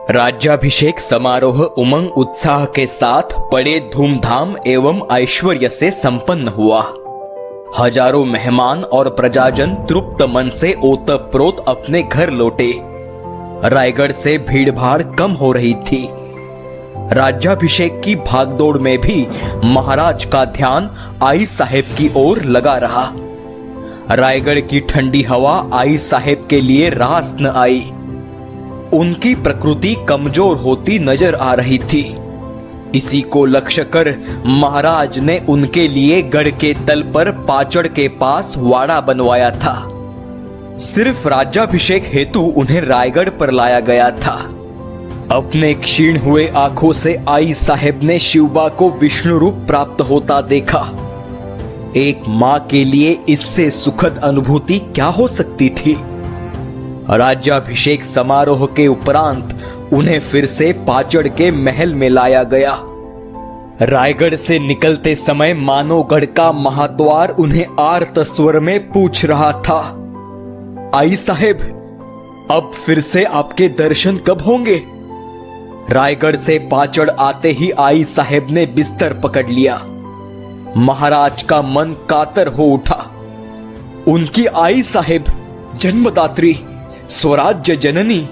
राज्याभिषेक समारोह उमंग उत्साह के साथ बड़े धूमधाम एवं ऐश्वर्य से संपन्न हुआ। हजारों मेहमान और प्रजाजन तृप्त मन से ओतप्रोत अपने घर लौटे। रायगढ़ से भीड़भाड़ कम हो रही थी। राज्याभिषेक की भागदौड़ में भी महाराज का ध्यान आई साहेब की ओर लगा रहा। रायगढ़ की ठंडी हवा आई साहेब के लिए रास न आई। उनकी प्रकृति कमजोर होती नजर आ रही थी। इसी को लक्ष्य कर महाराज ने उनके लिए गढ़ के तल पर पाचड़ के पास वाड़ा बनवाया था। सिर्फ राज्याभिषेक हेतु उन्हें रायगढ़ पर लाया गया था। अपने क्षीण हुए आंखों से आई साहेब ने शिवबा को विष्णु रूप प्राप्त होता देखा। एक मां के लिए इससे सुखद अनुभूति क्या हो सकती थी। राज्याभिषेक समारोह के उपरांत उन्हें फिर से पाचड़ के महल में लाया गया। रायगढ़ से निकलते समय मानवगढ़ का महाद्वार उन्हें आर्त स्वर में पूछ रहा था, आई साहेब, अब फिर से आपके दर्शन कब होंगे। रायगढ़ से पाचड़ आते ही आई साहेब ने बिस्तर पकड़ लिया। महाराज का मन कातर हो उठा। उनकी आई साहेब जन्मदात्री स्वराज्य जननी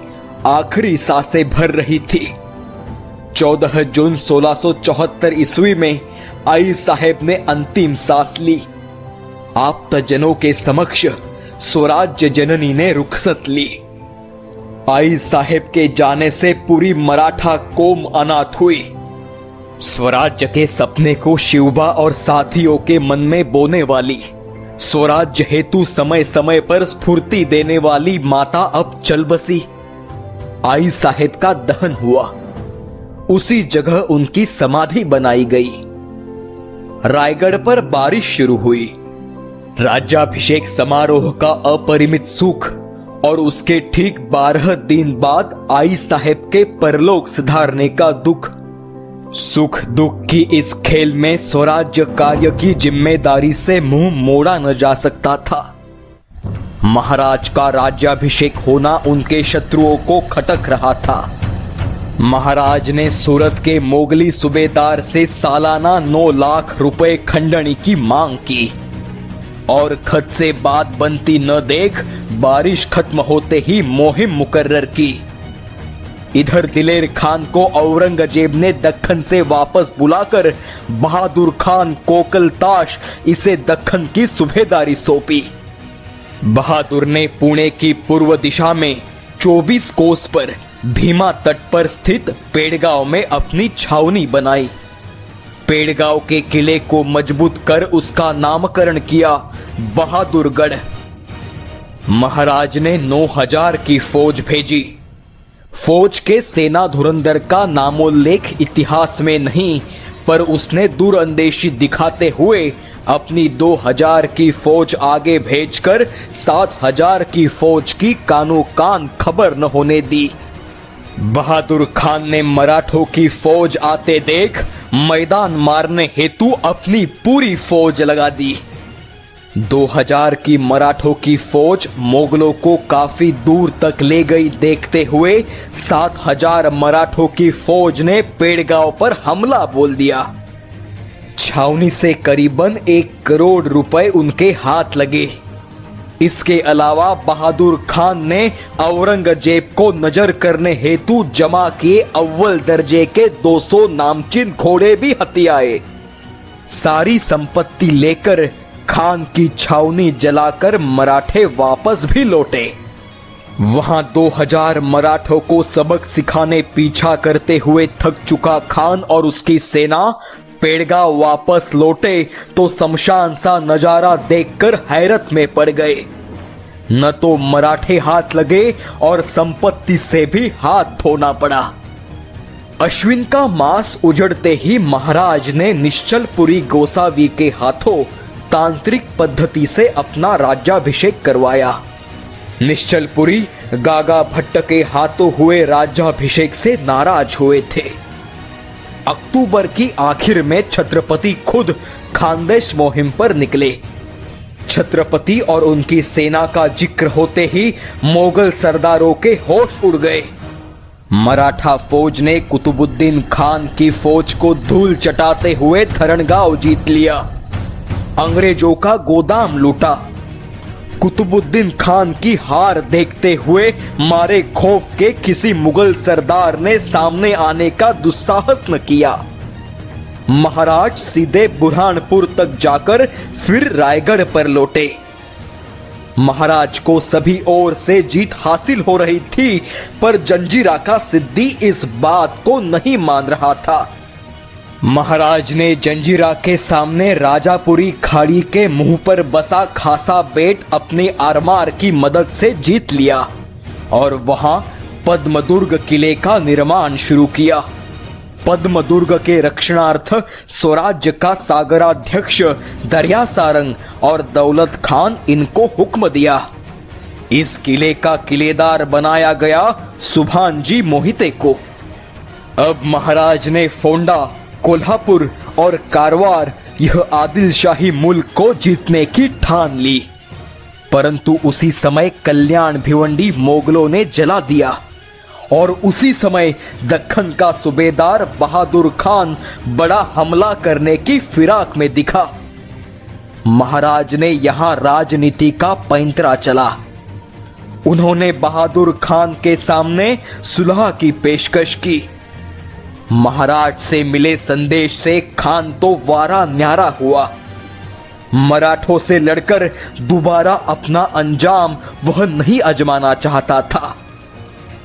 आखिरी सांसें भर रही थी। 14 जून 1674 ईस्वी में आई साहेब ने अंतिम सांस ली। आप्तजनों के समक्ष स्वराज्य जननी ने रुखसत ली। आई साहेब के जाने से पूरी मराठा कौम अनाथ हुई। स्वराज्य के सपने को शिवबा और साथियों के मन में बोने वाली, स्वराज्य हेतु समय समय पर स्फूर्ति देने वाली माता अब चल बसी। आई साहेब का दहन हुआ। उसी जगह उनकी समाधि बनाई गई। रायगढ़ पर बारिश शुरू हुई। राज्याभिषेक समारोह का अपरिमित सुख और उसके ठीक 12 दिन बाद आई साहेब के परलोक सिधारने का दुख। सुख दुख की इस खेल में स्वराज्य कार्य की जिम्मेदारी से मुंह मोड़ा न जा सकता था। महाराज का राज्याभिषेक होना उनके शत्रुओं को खटक रहा था। महाराज ने सूरत के मोगली सूबेदार से सालाना 9 लाख रुपए खंडनी की मांग की और खत से बात बनती न देख बारिश खत्म होते ही मुहिम मुकर्रर की। इधर दिलेर खान को औरंगजेब ने दक्खन से वापस बुलाकर बहादुर खान कोकलताश इसे दक्खन की सूबेदारी सौंपी। बहादुर ने पुणे की पूर्व दिशा में 24 कोस पर भीमा तट पर स्थित पेड़गांव में अपनी छावनी बनाई। पेड़गांव के किले को मजबूत कर उसका नामकरण किया बहादुरगढ़। महाराज ने 9000 की फौज भेजी। फौज के सेना धुरंधर का नामोल्लेख इतिहास में नहीं, पर उसने दूरअंदेशी दिखाते हुए अपनी 2000 की फौज आगे भेजकर 7000 की फौज की कानो कान खबर न होने दी। बहादुर खान ने मराठों की फौज आते देख मैदान मारने हेतु अपनी पूरी फौज लगा दी। 2000 की मराठों की फौज मोगलों को काफी दूर तक ले गई देखते हुए 7000 मराठों की फौज ने पेड़गांव पर हमला बोल दिया। छावनी से करीबन 1 करोड़ रुपए उनके हाथ लगे। इसके अलावा बहादुर खान ने औरंगजेब को नजर करने हेतु जमा किए अव्वल दर्जे के 200 नामचीन घोड़े भी हथियाए। सारी संपत्ति लेकर खान की छावनी जलाकर मराठे वापस भी लौटे। वहां 2000 मराठों को सबक सिखाने पीछा करते हुए थक चुका खान और उसकी सेना पेड़गांव वापस लौटे तो शमशान सा नजारा देखकर हैरत में पड़ गए। न तो मराठे हाथ लगे और संपत्ति से भी हाथ धोना पड़ा। अश्विन का मास उजड़ते ही महाराज ने निश्चलपुरी गोसावी के हाथों तांत्रिक पद्धति से अपना राज्याभिषेक करवाया। निश्चलपुरी गागा भट्ट के हाथों हुए राज्याभिषेक से नाराज हुए थे। अक्टूबर की आखिर में छत्रपति खुद खानदेश मुहिम पर निकले। छत्रपति और उनकी सेना का जिक्र होते ही मोगल सरदारों के होश उड़ गए। मराठा फौज ने कुतुबुद्दीन खान की फौज को धूल चटाते हुए धरणगांव जीत लिया, अंग्रेजों का गोदाम लूटा। कुतुबुद्दीन खान की हार देखते हुए मारे खौफ के किसी मुगल सरदार ने सामने आने का दुस्साहस न किया। महाराज सीधे बुरहानपुर तक जाकर फिर रायगढ़ पर लौटे। महाराज को सभी ओर से जीत हासिल हो रही थी, पर जंजीरा का सिद्दी इस बात को नहीं मान रहा था। महाराज ने जंजीरा के सामने राजापुरी खाड़ी के मुंह पर बसा खासा बेट अपने आरमार की मदद से जीत लिया और वहां पद्मदुर्ग किले का निर्माण शुरू किया। पद्मदुर्ग के रक्षणार्थ स्वराज्य का सागराध्यक्ष दरिया सारंग और दौलत खान इनको हुक्म दिया। इस किले का किलेदार बनाया गया सुभानजी मोहिते को। अब महाराज ने फोंडा, कोल्हापुर और कारवार यह आदिल शाही मुल्क को जीतने की ठान ली, परंतु उसी समय कल्याण भिवंडी मोगलों ने जला दिया और उसी समय दक्खन का सूबेदार बहादुर खान बड़ा हमला करने की फिराक में दिखा। महाराज ने यहां राजनीति का पैंतरा चला। उन्होंने बहादुर खान के सामने सुलह की पेशकश की। महाराज से मिले संदेश से खान तो वारा न्यारा हुआ। मराठों से लड़कर दोबारा अपना अंजाम वह नहीं आजमाना चाहता था,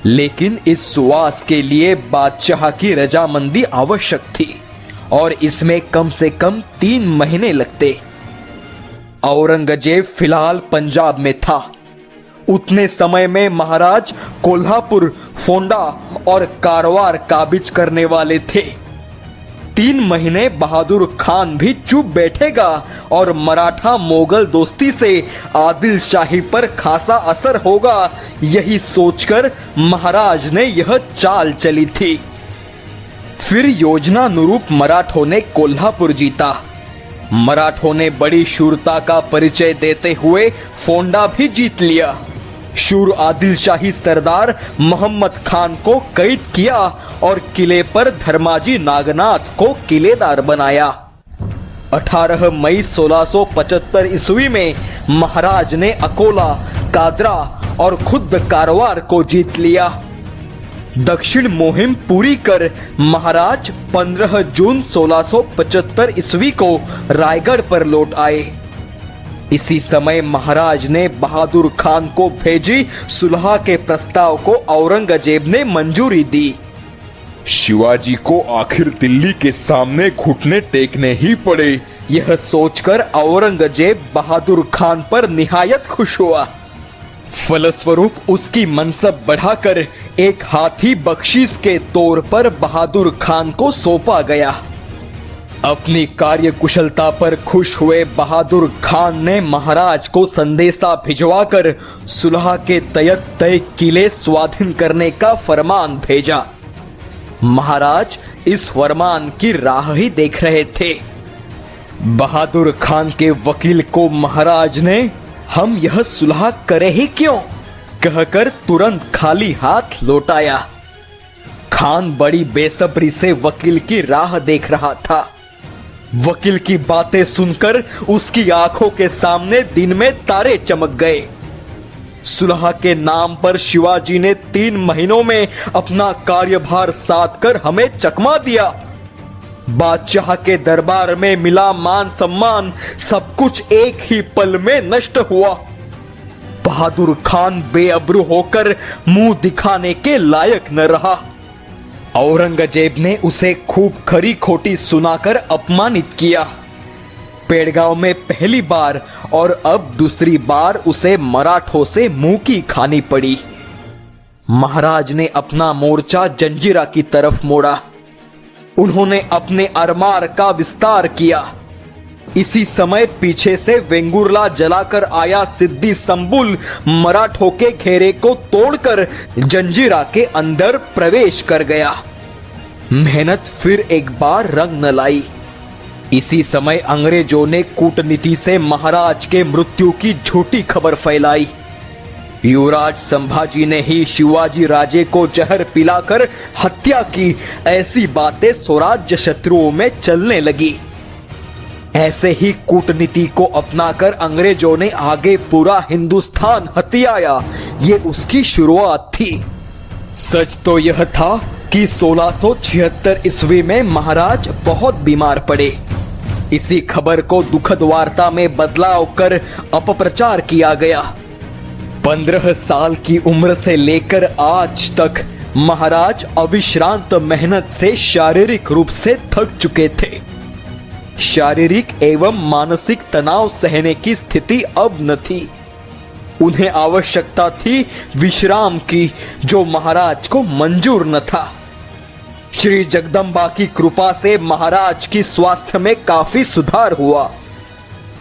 लेकिन इस सुवास के लिए बादशाह की रजामंदी आवश्यक थी और इसमें कम से कम 3 महीने लगते। औरंगजेब फिलहाल पंजाब में था। उतने समय में महाराज कोल्हापुर, फोंडा और कारवार काबिज करने वाले थे। 3 महीने बहादुर खान भी चुप बैठेगा और मराठा मोगल दोस्ती से आदिल शाही पर खासा असर होगा, यही सोचकर महाराज ने यह चाल चली थी। फिर योजना अनुरूप मराठों ने कोल्हापुर जीता। मराठों ने बड़ी शूरता का परिचय देते हुए फोंडा भी जीत लिया। शूर आदिल शाही सरदार मोहम्मद खान को कैद किया और किले पर धर्माजी नागनाथ को किलेदार बनाया। 18 मई 1675 ईस्वी में महाराज ने अकोला, कादरा और खुद कारवार को जीत लिया। दक्षिण मुहिम पूरी कर महाराज 15 जून 1675 ईस्वी को रायगढ़ पर लौट आए। इसी समय महाराज ने बहादुर खान को भेजी सुलह के प्रस्ताव को औरंगजेब ने मंजूरी दी। शिवाजी को आखिर दिल्ली के सामने घुटने टेकने ही पड़े। यह सोचकर औरंगजेब बहादुर खान पर निहायत खुश हुआ। फलस्वरूप उसकी मनसब बढ़ाकर एक हाथी बख्शीश के तौर पर बहादुर खान को सौंपा गया। अपनी कार्यकुशलता पर खुश हुए बहादुर खान ने महाराज को संदेशा भिजवाकर सुलह के तयत तय किले स्वाधीन करने का फरमान भेजा। महाराज इस फरमान की राह ही देख रहे थे। बहादुर खान के वकील को महाराज ने हम यह सुलह करे ही क्यों कहकर तुरंत खाली हाथ लौटाया। खान बड़ी बेसब्री से वकील की राह देख रहा था। वकील की बातें सुनकर उसकी आंखों के सामने दिन में तारे चमक गए। सुलह के नाम पर शिवाजी ने 3 महीनों में अपना कार्यभार साधकर हमें चकमा दिया। बादशाह के दरबार में मिला मान सम्मान सब कुछ एक ही पल में नष्ट हुआ। बहादुर खान बेअब्रू होकर मुंह दिखाने के लायक न रहा। औरंगजेब ने उसे खूब खरी खोटी सुनाकर अपमानित किया। पेड़गांव में पहली बार और अब दूसरी बार उसे मराठों से मुंह की खानी पड़ी। महाराज ने अपना मोर्चा जंजीरा की तरफ मोड़ा। उन्होंने अपने अरमार का विस्तार किया। इसी समय पीछे से वेंगुर्ला जलाकर आया सिद्दी संबुल मराठों के घेरे को तोड़कर जंजीरा के अंदर प्रवेश कर गया। मेहनत फिर एक बार रंग न लाई। इसी समय अंग्रेजों ने कूटनीति से महाराज के मृत्यु की झूठी खबर फैलाई। युवराज संभाजी ने ही शिवाजी राजे को जहर पिलाकर हत्या की, ऐसी बातें स्वराज्य शत्रुओं में चलने लगी। ऐसे ही कूटनीति को अपनाकर अंग्रेजों ने आगे पूरा हिंदुस्तान हथियाया। ये उसकी शुरुआत थी। सच तो यह था कि 1676 ईस्वी में महाराज बहुत बीमार पड़े। इसी खबर को दुखद वार्ता में बदलाव कर अपप्रचार किया गया। 15 साल की उम्र से लेकर आज तक महाराज अविश्रांत मेहनत से शारीरिक रूप से थक चुके थे। शारीरिक एवं मानसिक तनाव सहने की स्थिति अब न थी। उन्हें आवश्यकता थी विश्राम की, जो महाराज को मंजूर न था। श्री जगदम्बा की कृपा से महाराज की स्वास्थ्य में काफी सुधार हुआ।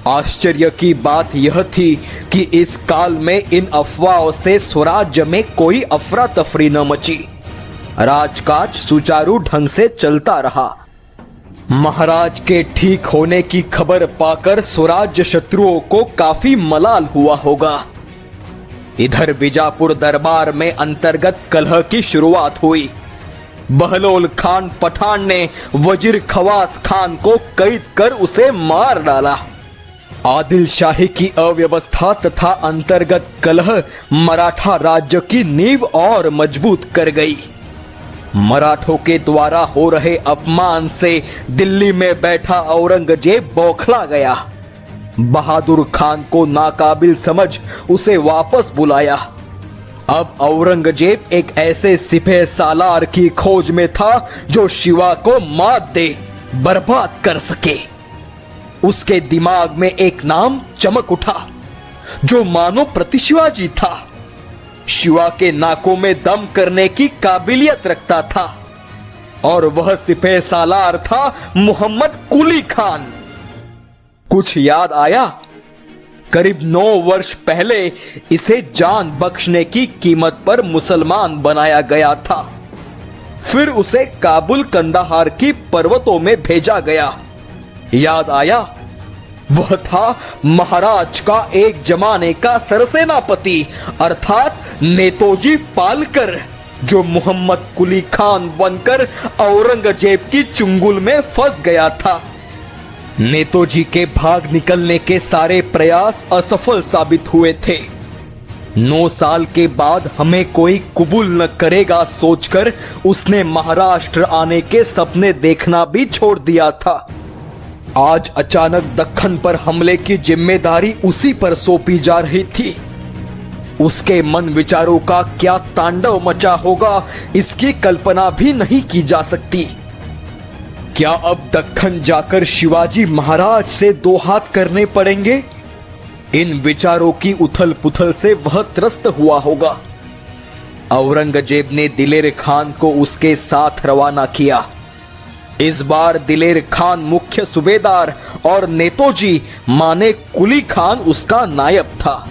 आश्चर्य की बात यह थी कि इस काल में इन अफवाहों से स्वराज्य में कोई अफरा तफरी न मची। राजकाज सुचारू ढंग से चलता रहा। महाराज के ठीक होने की खबर पाकर स्वराज्य शत्रुओं को काफी मलाल हुआ होगा। इधर बीजापुर दरबार में अंतर्गत कलह की शुरुआत हुई। बहलोल खान पठान ने वजीर खवास खान को कैद कर उसे मार डाला। आदिल शाही की अव्यवस्था तथा अंतर्गत कलह मराठा राज्य की नींव और मजबूत कर गई। मराठों के द्वारा हो रहे अपमान से दिल्ली में बैठा औरंगजेब बौखला गया। बहादुर खान को नाकाबिल समझ उसे वापस बुलाया। अब औरंगजेब एक ऐसे सिपह सालार की खोज में था जो शिवा को मात दे, बर्बाद कर सके। उसके दिमाग में एक नाम चमक उठा जो मानो प्रति शिवाजी था। शिवा के नाकों में दम करने की काबिलियत रखता था और वह सिपह सालार था मोहम्मद कुली खान। कुछ याद आया? करीब 9 वर्ष पहले इसे जान बख्शने की कीमत पर मुसलमान बनाया गया था। फिर उसे काबुल कंदाहार की पर्वतों में भेजा गया। याद आया? वह था महाराज का एक जमाने का सरसेनापति अर्थात नेतोजी पालकर, जो मोहम्मद कुली खान बनकर औरंगजेब की चुंगुल में फंस गया था। नेतोजी के भाग निकलने के सारे प्रयास असफल साबित हुए थे। 9 साल के बाद हमें कोई कबूल न करेगा सोचकर उसने महाराष्ट्र आने के सपने देखना भी छोड़ दिया था। आज अचानक दक्खन पर हमले की जिम्मेदारी उसी पर सौंपी जा रही थी। उसके मन विचारों का क्या तांडव मचा होगा, इसकी कल्पना भी नहीं की जा सकती। क्या अब दक्खन जाकर शिवाजी महाराज से 2 हाथ करने पड़ेंगे? इन विचारों की उथल पुथल से वह त्रस्त हुआ होगा। औरंगजेब ने दिलेर खान को उसके साथ रवाना किया। इस बार दिलेर खान मुख्य सूबेदार और नेतोजी माने कुली खान उसका नायब था।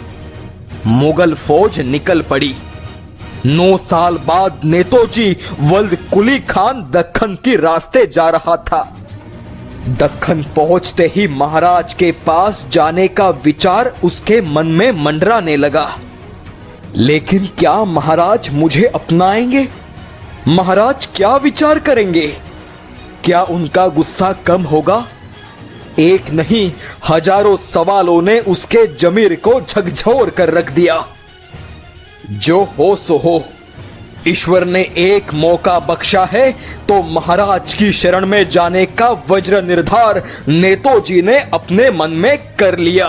मुगल फौज निकल पड़ी। 9 साल बाद नेतोजी वल्द कुली खान दक्खन के रास्ते जा रहा था। दक्खन पहुंचते ही महाराज के पास जाने का विचार उसके मन में मंडराने लगा। लेकिन क्या महाराज मुझे अपनाएंगे? महाराज क्या विचार करेंगे? क्या उनका गुस्सा कम होगा? एक नहीं, हजारों सवालों ने उसके जमीर को झकझोर कर रख दिया। जो हो सो हो, ईश्वर ने एक मौका बख्शा है तो महाराज की शरण में जाने का वज्र निर्धार नेतोजी ने अपने मन में कर लिया।